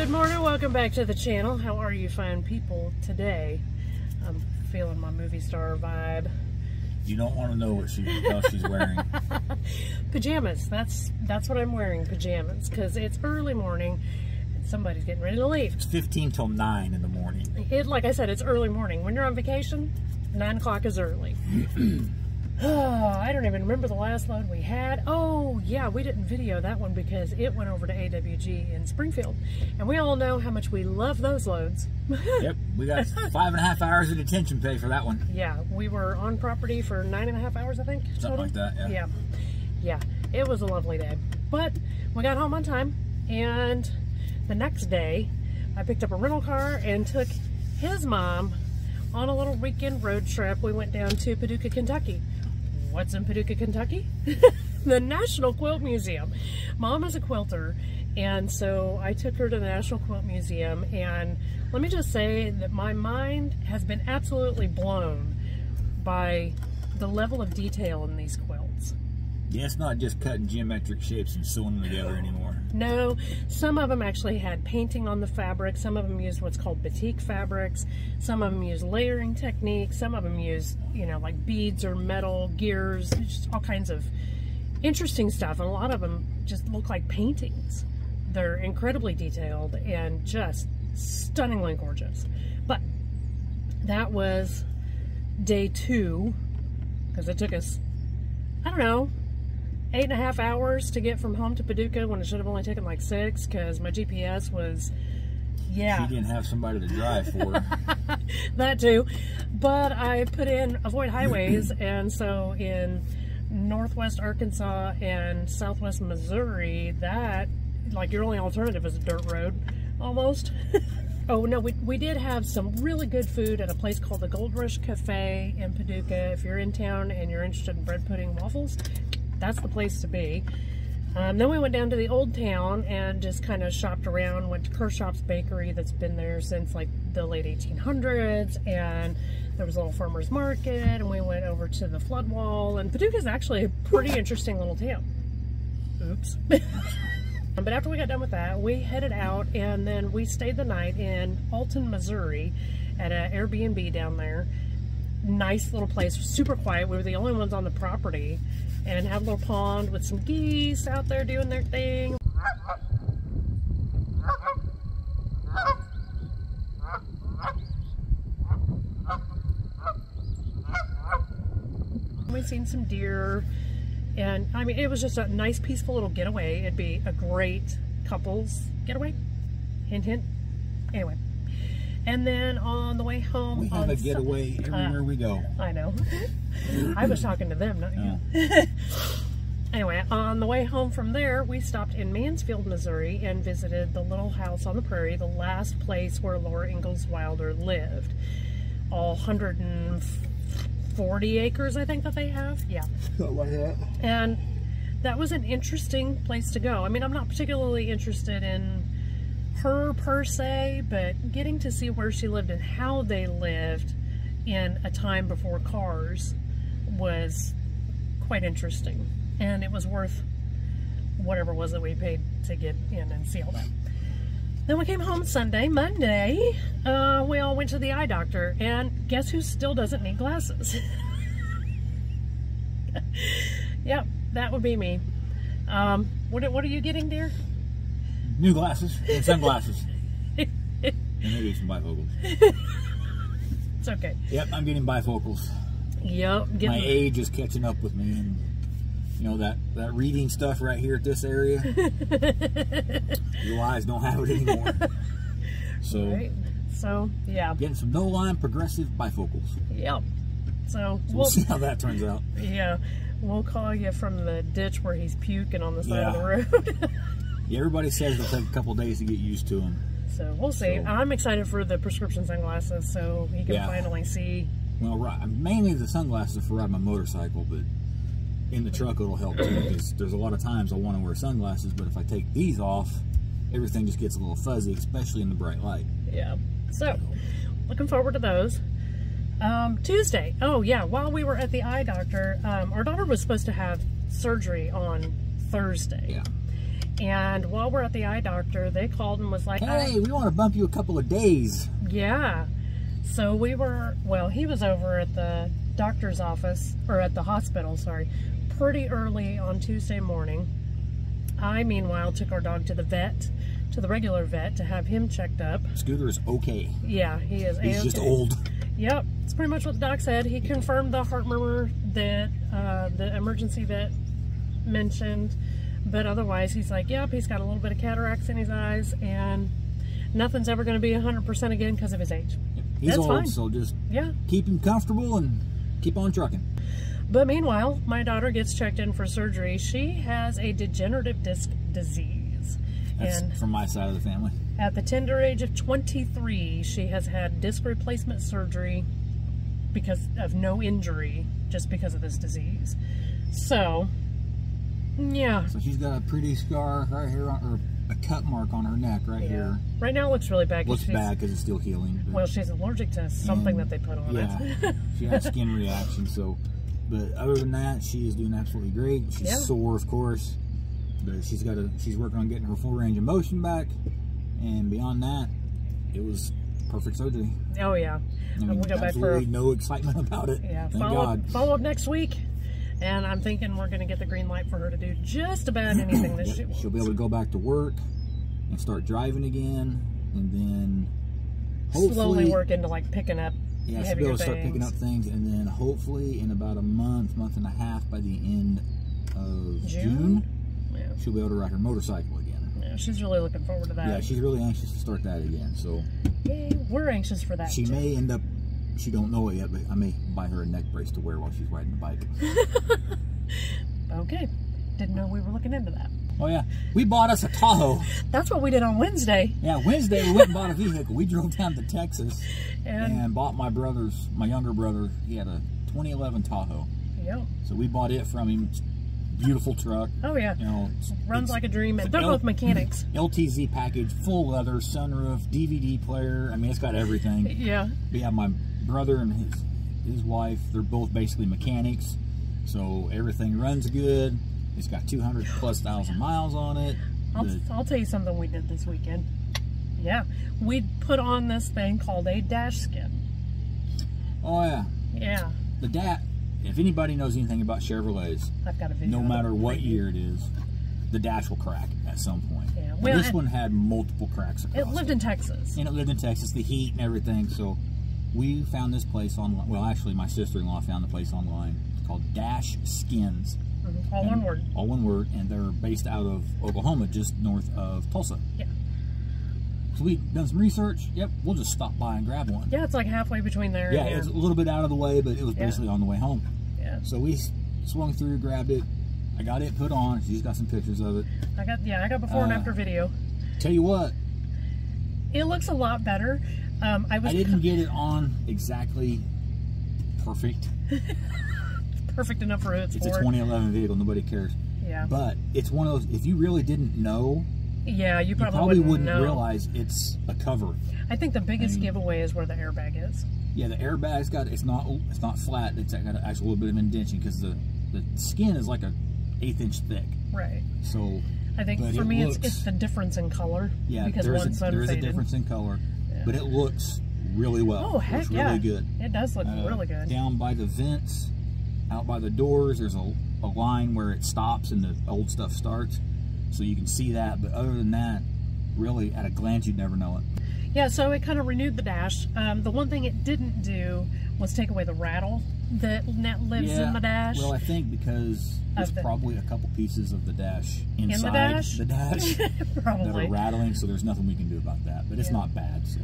Good morning, welcome back to the channel. How are you fine people today? I'm feeling my movie star vibe. You don't want to know what she's wearing. Pajamas, that's what I'm wearing, pajamas, because it's early morning and somebody's getting ready to leave. It's 15 till 9 in the morning. Like I said, it's early morning. When you're on vacation, 9 o'clock is early. I don't even remember the last load we had. Oh, yeah, we didn't video that one because it went over to AWG in Springfield. And we all know how much we love those loads. Yep, we got 5.5 hours of detention pay for that one. Yeah, we were on property for 9.5 hours, I think. Something like that, yeah. Yeah, it was a lovely day. But we got home on time, and the next day, I picked up a rental car and took his mom on a little weekend road trip. We went down to Paducah, Kentucky. What's in Paducah, Kentucky? The National Quilt Museum. Mom is a quilter, and so I took her to the National Quilt Museum, and let me just say that my mind has been absolutely blown by the level of detail in these quilts. Yeah, it's not just cutting geometric shapes and sewing them together anymore. No, some of them actually had painting on the fabric. Some of them used what's called batik fabrics. Some of them used layering techniques. Some of them used, you know, like beads or metal gears, just all kinds of interesting stuff. And a lot of them just look like paintings. They're incredibly detailed and just stunningly gorgeous. But that was day 2, because it took us, I don't know, 8.5 hours to get from home to Paducah when it should have only taken like 6 because my GPS was, yeah. She didn't have somebody to drive for her. That too. But I put in avoid highways, and so in northwest Arkansas and southwest Missouri, that, like, your only alternative is a dirt road, almost. Oh no, we did have some really good food at a place called the Gold Rush Cafe in Paducah. If you're in town and you're interested in bread pudding waffles, that's the place to be. Then we went down to the old town and just kind of shopped around, went to Kershaw's Bakery that's been there since like the late 1800s, and there was a little farmer's market, and we went over to the flood wall, and Paducah is actually a pretty interesting little town. Oops. But after we got done with that, we headed out, and then we stayed the night in Alton, Missouri at an Airbnb down there. Nice little place, super quiet. We were the only ones on the property, and had a little pond with some geese out there doing their thing. We've seen some deer, and I mean, it was just a nice, peaceful little getaway. It'd be a great couples getaway. Hint, hint. Anyway. And then on the way home, we have a getaway everywhere we go. I know. I was talking to them, not you. Anyway, on the way home from there, we stopped in Mansfield, Missouri, and visited the Little House on the Prairie, the last place where Laura Ingalls Wilder lived. All 140 acres, I think, that they have. Yeah. Something like that. And that was an interesting place to go. I mean, I'm not particularly interested in her per se, but getting to see where she lived and how they lived in a time before cars was quite interesting, and it was worth whatever it was that we paid to get in and see all that. Then we came home Sunday. Monday, we all went to the eye doctor, and guess who still doesn't need glasses? Yep, that would be me. What are you getting, dear? New glasses and sunglasses. And maybe some bifocals. It's okay. Yep, I'm getting bifocals. Yep. My age is catching up with me, and you know that reading stuff right here at this area. Your eyes don't have it anymore. So, right. So yeah. Getting some no-line progressive bifocals. Yep. So we'll see how that turns out. Yeah. We'll call you from the ditch where he's puking on the side of the road. Yeah, everybody says it'll take a couple days to get used to them. So we'll see. I'm excited for the prescription sunglasses, so he can finally see. Well, mainly the sunglasses for riding my motorcycle, but in the truck it'll help too, because there's a lot of times I want to wear sunglasses, but if I take these off, everything just gets a little fuzzy, especially in the bright light. Yeah. So, looking forward to those. Tuesday. Oh yeah, while we were at the eye doctor, our daughter was supposed to have surgery on Thursday. Yeah. And while we're at the eye doctor, they called and was like, hey, we want to bump you a couple of days. Yeah. So we were, well, he was over at the doctor's office, or at the hospital, sorry, pretty early on Tuesday morning. I, meanwhile, took our dog to the vet, to the regular vet, to have him checked up. Scooter is okay. Yeah, he is. He's just old. Yep, it's pretty much what the doc said. He confirmed the heart murmur that the emergency vet mentioned, but otherwise he's like, yep, he's got a little bit of cataracts in his eyes, and nothing's ever going to be 100% again because of his age. He's That's old, fine. so just keep him comfortable and keep on trucking. But meanwhile, my daughter gets checked in for surgery. She has a degenerative disc disease. That's and from my side of the family. at the tender age of 23, she has had disc replacement surgery because of no injury, just because of this disease. So, yeah. So she's got a pretty scar right here, or a cut mark on her neck right here. Right now it looks really bad. Looks bad because it's still healing. Well, she's allergic to something that they put on it. She has skin reaction, so... But other than that, she is doing absolutely great. She's sore, of course, but she's working on getting her full range of motion back. And beyond that, it was perfect surgery. Oh yeah, I mean, we'll go back absolutely for no excitement about it. Yeah, thank God. Follow up next week, and I'm thinking we're going to get the green light for her to do just about anything that she wants. She'll be able to go back to work and start driving again, and then hopefully slowly work into like picking up. Yeah, she'll be able to start picking up things, and then hopefully in about a month and a half, by the end of June, she'll be able to ride her motorcycle again. Yeah, she's really looking forward to that. Yeah, she's really anxious to start that again. So, yay, we're anxious for that. She may end up, she don't know it yet, but I may buy her a neck brace to wear while she's riding the bike. Okay, didn't know we were looking into that. Oh yeah, we bought us a Tahoe. That's what we did on Wednesday. Yeah, Wednesday we went and bought a vehicle. We drove down to Texas and bought my younger brother, he had a 2011 Tahoe. Yep. So we bought it from him. Beautiful truck. Oh yeah. You know, runs like a dream. And they're both mechanics. LTZ package, full leather, sunroof, DVD player. I mean, it's got everything. Yeah. We have my brother and his wife. They're both basically mechanics, so everything runs good. It's got 200,000+ miles on it. I'll tell you something we did this weekend. Yeah, we put on this thing called a dash skin. Oh yeah. Yeah. The dash. If anybody knows anything about Chevrolets, I've got a video. No matter what year it is, the dash will crack at some point. Yeah. Well, this one had multiple cracks across it. lived in Texas. And it lived in Texas, the heat and everything. So we found this place online. Well, actually, my sister-in-law found the place online. It's called Dash Skins. All one word. All one word, and they're based out of Oklahoma, just north of Tulsa. Yeah. So we've done some research. Yep, we'll just stop by and grab one. Yeah, it's like halfway between there and here. It's a little bit out of the way, but it was basically on the way home. Yeah. So we swung through, grabbed it. I got it put on. She's got some pictures of it. I got before and after video. Tell you what. It looks a lot better. I didn't get it on exactly perfect. Perfect enough for its It's a 2011 vehicle. Nobody cares. Yeah. But it's one of those, if you really didn't know, you probably wouldn't realize it's a cover. I think the biggest giveaway is where the airbag is. Yeah, the airbag's got, it's not flat. It's got an actual little bit of indentation because the skin is like an 1/8 inch thick. Right. So I think for me it's the difference in color. Yeah, because there is a faded. difference in color, but it looks really well. Oh heck, it's really good. It does look really good. Down by the vents, out by the doors, there's a line where it stops and the old stuff starts, so you can see that. But other than that, really at a glance you'd never know it. Yeah, so it kind of renewed the dash. The one thing it didn't do was take away the rattle that lives in the dash. Well, I think because there's probably a couple pieces of the dash inside the dash probably that are rattling, so there's nothing we can do about that. But it's not bad. So.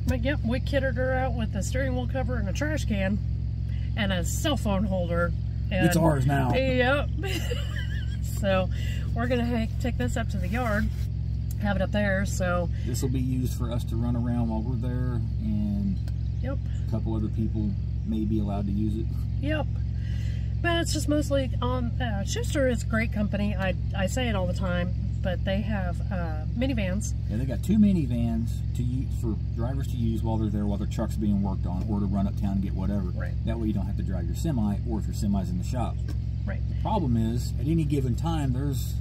But yep, we kitted her out with a steering wheel cover and a trash can and a cell phone holder. And, it's ours now. Yep. So we're gonna take this up to the yard, have it up there. So this will be used for us to run around while we're there, and a couple other people may be allowed to use it. Yep. But it's just mostly on Schuster is a great company. I say it all the time, but they have minivans. Yeah, they got 2 minivans to use for drivers to use while they're there, while their truck's being worked on, or to run uptown and get whatever. Right. That way you don't have to drive your semi, or if your semi's in the shop. Right. The problem is, at any given time, there's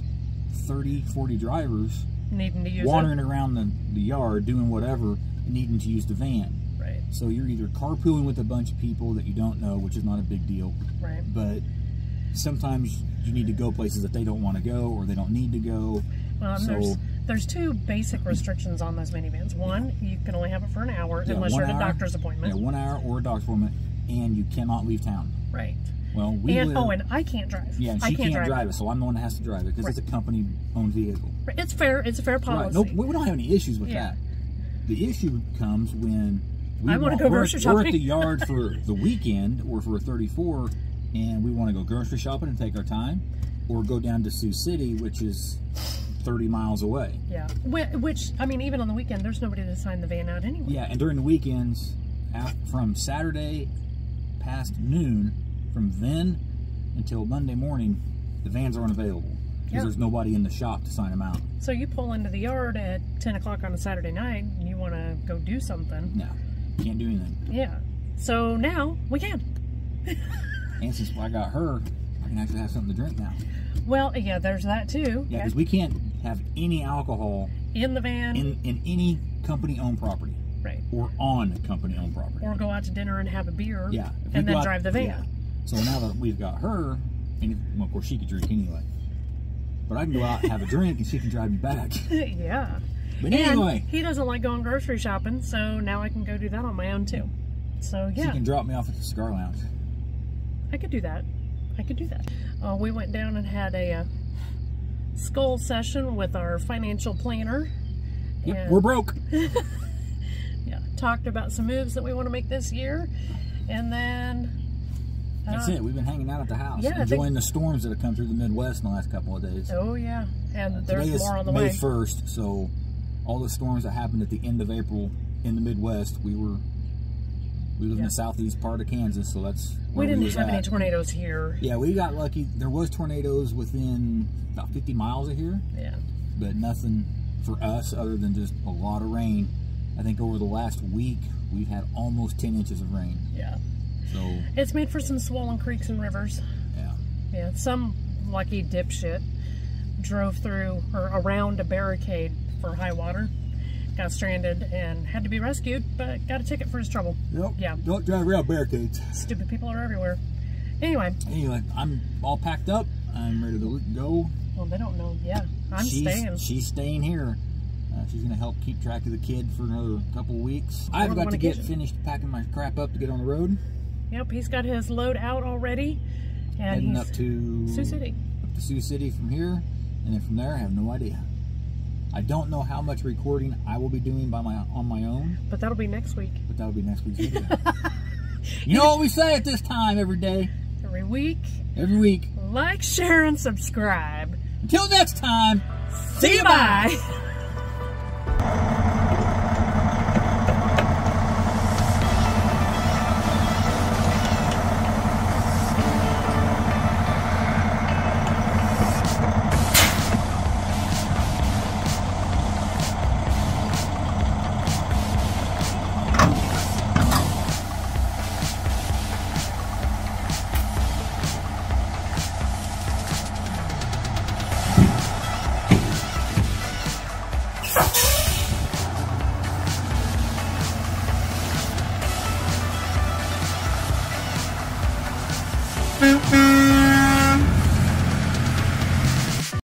30, 40 drivers needing to use wandering around the yard doing whatever, needing to use the van. Right. So you're either carpooling with a bunch of people that you don't know, which is not a big deal. Right. But sometimes you need to go places that they don't want to go or they don't need to go. Well, So there's two basic restrictions on those minivans. One, you can only have it for an hour unless you're at a doctor's appointment. Yeah, 1 hour or a doctor's appointment, and you cannot leave town. Right. Well, and I can't drive. Yeah, and she can't drive it, so I'm the one that has to drive it because it's a company-owned vehicle. It's fair. It's a fair policy. Right. No, we don't have any issues with that. The issue comes when I want to go grocery shopping. We're at the yard for the weekend or for a 34, and we want to go grocery shopping and take our time, or go down to Sioux City, which is 30 miles away. Yeah, which, I mean, even on the weekend, there's nobody to sign the van out anyway. Yeah, and during the weekends, from Saturday past noon, from then until Monday morning, the vans aren't available because there's nobody in the shop to sign them out. So you pull into the yard at 10 o'clock on a Saturday night, and you want to go do something. No, can't do anything. Yeah, so now we can. And since I got her, I can actually have something to drink now. Well, yeah, there's that too. Yeah, because we can't have any alcohol in the van in any company-owned property. Right. Or on company-owned property. Or go out to dinner and have a beer. Yeah. And then drive the van. Yeah. So now that we've got her, and well, of course she could drink anyway, but I can go out and have a drink and she can drive me back. Yeah. But anyway. And he doesn't like going grocery shopping, so now I can go do that on my own too. So yeah. She can drop me off at the cigar lounge. I could do that. I could do that. We went down and had a skull session with our financial planner. Yep, we're broke. Yeah, talked about some moves that we want to make this year, and then that's it. We've been hanging out at the house, enjoying the storms that have come through the Midwest in the last couple of days. Oh yeah, and there's more on the way. way. May 1st, so all the storms that happened at the end of April in the Midwest, we live in the southeast part of Kansas, so that's where we didn't have any tornadoes here. Yeah, we got lucky. There was tornadoes within about 50 miles of here. Yeah, but nothing for us other than just a lot of rain. I think over the last week we've had almost 10 inches of rain. Yeah. So it's made for some swollen creeks and rivers. Yeah. Yeah. Some lucky dipshit drove through or around a barricade for high water, got stranded and had to be rescued, but got a ticket for his trouble. Yep. Yeah. Don't drive around barricades. Stupid people are everywhere. Anyway, I'm all packed up. I'm ready to go. Well, they don't know. Yeah, staying. She's staying here. She's going to help keep track of the kid for another couple of weeks. I've got to get finished packing my crap up to get on the road. Yep, he's got his load out already. And heading up to Sioux City. Up to Sioux City from here, and then from there, I have no idea. I don't know how much recording I will be doing on my own. But that'll be next week. But that'll be next week's video. You know what we say at this time every day? Every week. Every week. Like, share, and subscribe. Until next time. See you, bye.